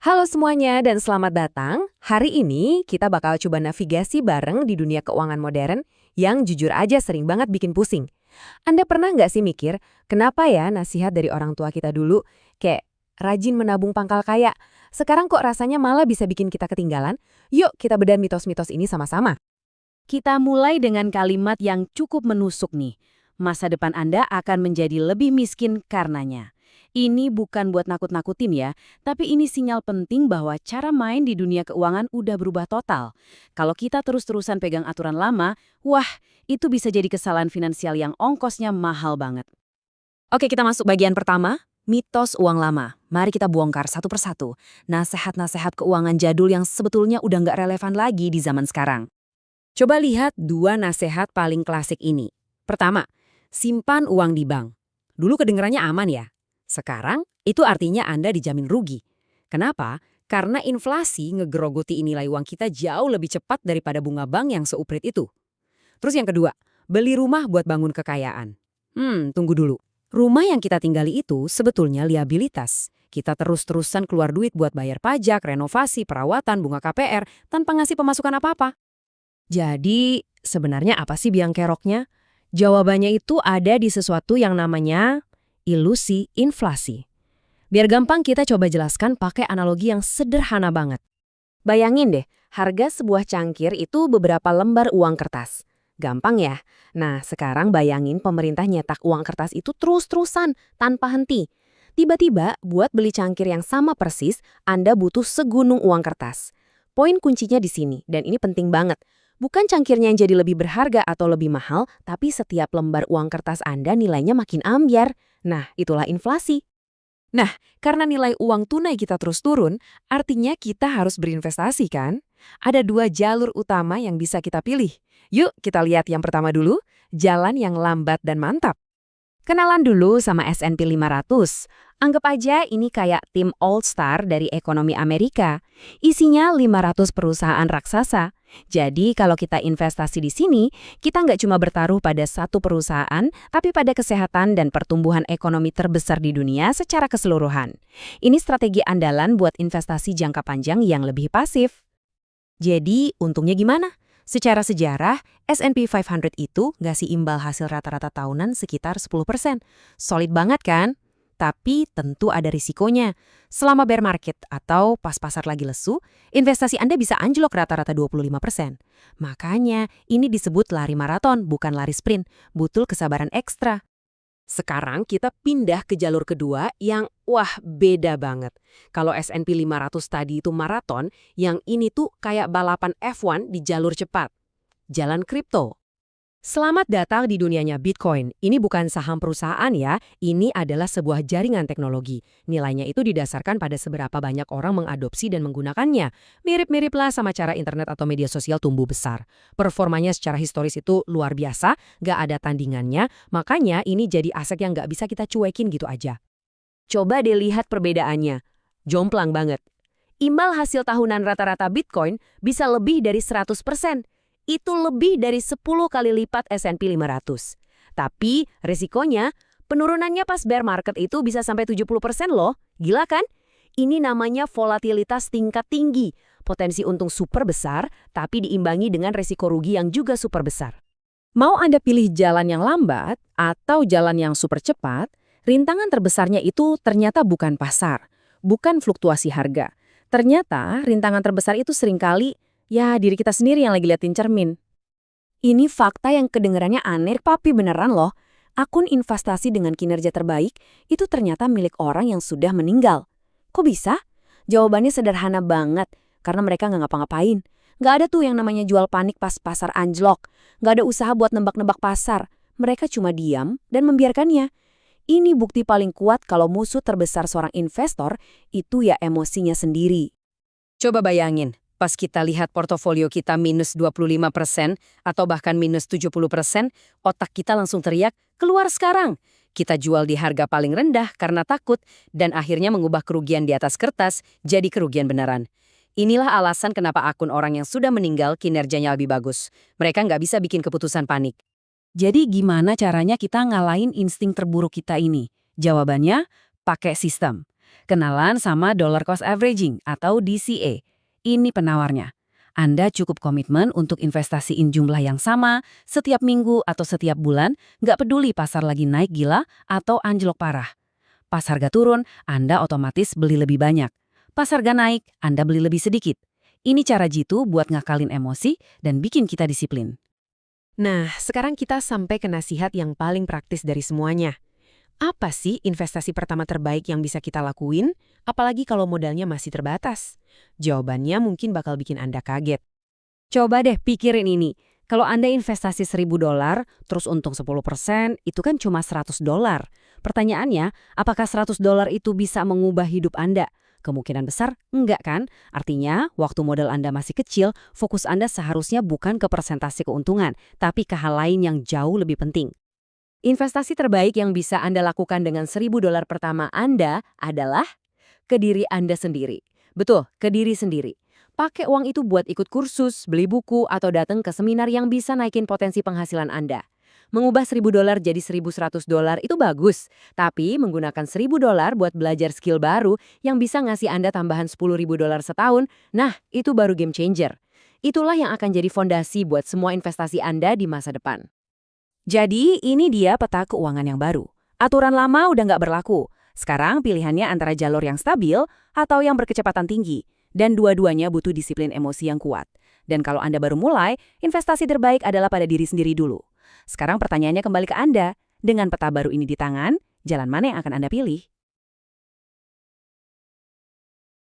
Halo semuanya dan selamat datang. Hari ini kita bakal coba navigasi bareng di dunia keuangan modern yang jujur aja sering banget bikin pusing. Anda pernah nggak sih mikir, kenapa ya nasihat dari orang tua kita dulu, kayak rajin menabung pangkal kaya, sekarang kok rasanya malah bisa bikin kita ketinggalan? Yuk kita bedah mitos-mitos ini sama-sama. Kita mulai dengan kalimat yang cukup menusuk nih. Masa depan Anda akan menjadi lebih miskin karenanya. Ini bukan buat nakut-nakutin ya, tapi ini sinyal penting bahwa cara main di dunia keuangan udah berubah total. Kalau kita terus-terusan pegang aturan lama, wah, itu bisa jadi kesalahan finansial yang ongkosnya mahal banget. Oke, kita masuk bagian pertama, mitos uang lama. Mari kita bongkar satu persatu. Nasehat-nasehat keuangan jadul yang sebetulnya udah nggak relevan lagi di zaman sekarang. Coba lihat dua nasehat paling klasik ini. Pertama, simpan uang di bank. Dulu kedengarannya aman ya. Sekarang, itu artinya Anda dijamin rugi. Kenapa? Karena inflasi ngegerogoti nilai uang kita jauh lebih cepat daripada bunga bank yang seuprit itu. Terus yang kedua, beli rumah buat bangun kekayaan. Tunggu dulu. Rumah yang kita tinggali itu sebetulnya liabilitas. Kita terus-terusan keluar duit buat bayar pajak, renovasi, perawatan, bunga KPR, tanpa ngasih pemasukan apa-apa. Jadi, sebenarnya apa sih biang keroknya? Jawabannya itu ada di sesuatu yang namanya ilusi inflasi. Biar gampang kita coba jelaskan pakai analogi yang sederhana banget. Bayangin deh, harga sebuah cangkir itu beberapa lembar uang kertas. Gampang ya? Nah, sekarang bayangin pemerintah nyetak uang kertas itu terus-terusan, tanpa henti. Tiba-tiba, buat beli cangkir yang sama persis, Anda butuh segunung uang kertas. Poin kuncinya di sini, dan ini penting banget. Bukan cangkirnya yang jadi lebih berharga atau lebih mahal, tapi setiap lembar uang kertas Anda nilainya makin ambyar. Nah, itulah inflasi. Nah, karena nilai uang tunai kita terus turun, artinya kita harus berinvestasi kan? Ada dua jalur utama yang bisa kita pilih. Yuk kita lihat yang pertama dulu, jalan yang lambat dan mantap. Kenalan dulu sama S&P 500. Anggap aja ini kayak tim all-star dari ekonomi Amerika. Isinya 500 perusahaan raksasa. Jadi kalau kita investasi di sini, kita nggak cuma bertaruh pada satu perusahaan, tapi pada kesehatan dan pertumbuhan ekonomi terbesar di dunia secara keseluruhan. Ini strategi andalan buat investasi jangka panjang yang lebih pasif. Jadi untungnya gimana? Secara sejarah, S&P 500 itu ngasih imbal hasil rata-rata tahunan sekitar 10%. Solid banget kan? Tapi tentu ada risikonya. Selama bear market atau pas pasar lagi lesu, investasi Anda bisa anjlok rata-rata 25%. Makanya ini disebut lari maraton, bukan lari sprint. Butuh kesabaran ekstra. Sekarang kita pindah ke jalur kedua yang beda banget. Kalau S&P 500 tadi itu maraton, yang ini tuh kayak balapan F1 di jalur cepat. Jalan kripto. Selamat datang di dunianya Bitcoin. Ini bukan saham perusahaan ya, ini adalah sebuah jaringan teknologi. Nilainya itu didasarkan pada seberapa banyak orang mengadopsi dan menggunakannya. Mirip-miriplah sama cara internet atau media sosial tumbuh besar. Performanya secara historis itu luar biasa, nggak ada tandingannya, makanya ini jadi aset yang nggak bisa kita cuekin gitu aja. Coba deh lihat perbedaannya. Jomplang banget. Imbal hasil tahunan rata-rata Bitcoin bisa lebih dari 100%. Itu lebih dari 10 kali lipat S&P 500. Tapi resikonya, penurunannya pas bear market itu bisa sampai 70% loh. Gila kan? Ini namanya volatilitas tingkat tinggi. Potensi untung super besar, tapi diimbangi dengan resiko rugi yang juga super besar. Mau Anda pilih jalan yang lambat atau jalan yang super cepat, rintangan terbesarnya itu ternyata bukan pasar, bukan fluktuasi harga. Ternyata rintangan terbesar itu seringkali diri kita sendiri yang lagi liatin cermin. Ini fakta yang kedengarannya aneh, tapi beneran loh. Akun investasi dengan kinerja terbaik itu ternyata milik orang yang sudah meninggal. Kok bisa? Jawabannya sederhana banget, karena mereka nggak ngapa-ngapain. Nggak ada tuh yang namanya jual panik pas pasar anjlok. Nggak ada usaha buat nebak-nebak pasar. Mereka cuma diam dan membiarkannya. Ini bukti paling kuat kalau musuh terbesar seorang investor itu ya emosinya sendiri. Coba bayangin. Pas kita lihat portofolio kita minus 25% atau bahkan minus 70%, otak kita langsung teriak, keluar sekarang. Kita jual di harga paling rendah karena takut dan akhirnya mengubah kerugian di atas kertas jadi kerugian beneran. Inilah alasan kenapa akun orang yang sudah meninggal kinerjanya lebih bagus. Mereka nggak bisa bikin keputusan panik. Jadi gimana caranya kita ngalahin insting terburuk kita ini? Jawabannya, pakai sistem. Kenalan sama dollar cost averaging atau DCA. Ini penawarnya. Anda cukup komitmen untuk investasiin jumlah yang sama setiap minggu atau setiap bulan, nggak peduli pasar lagi naik gila atau anjlok parah. Pas harga turun, Anda otomatis beli lebih banyak. Pas harga naik, Anda beli lebih sedikit. Ini cara jitu buat ngakalin emosi dan bikin kita disiplin. Nah, sekarang kita sampai ke nasihat yang paling praktis dari semuanya. Apa sih investasi pertama terbaik yang bisa kita lakuin, apalagi kalau modalnya masih terbatas? Jawabannya mungkin bakal bikin Anda kaget. Coba deh pikirin ini. Kalau Anda investasi $1.000, terus untung 10%, itu kan cuma $100. Pertanyaannya, apakah $100 itu bisa mengubah hidup Anda? Kemungkinan besar enggak kan? Artinya, waktu modal Anda masih kecil, fokus Anda seharusnya bukan ke persentase keuntungan, tapi ke hal lain yang jauh lebih penting. Investasi terbaik yang bisa Anda lakukan dengan $1.000 pertama Anda adalah ke diri Anda sendiri. Betul, ke diri sendiri. Pakai uang itu buat ikut kursus, beli buku, atau datang ke seminar yang bisa naikin potensi penghasilan Anda. Mengubah $1.000 jadi $1.100 itu bagus, tapi menggunakan $1.000 buat belajar skill baru yang bisa ngasih Anda tambahan $10.000 setahun, nah itu baru game changer. Itulah yang akan jadi fondasi buat semua investasi Anda di masa depan. Jadi, ini dia peta keuangan yang baru. Aturan lama udah nggak berlaku. Sekarang pilihannya antara jalur yang stabil atau yang berkecepatan tinggi. Dan dua-duanya butuh disiplin emosi yang kuat. Dan kalau Anda baru mulai, investasi terbaik adalah pada diri sendiri dulu. Sekarang pertanyaannya kembali ke Anda. Dengan peta baru ini di tangan, jalan mana yang akan Anda pilih?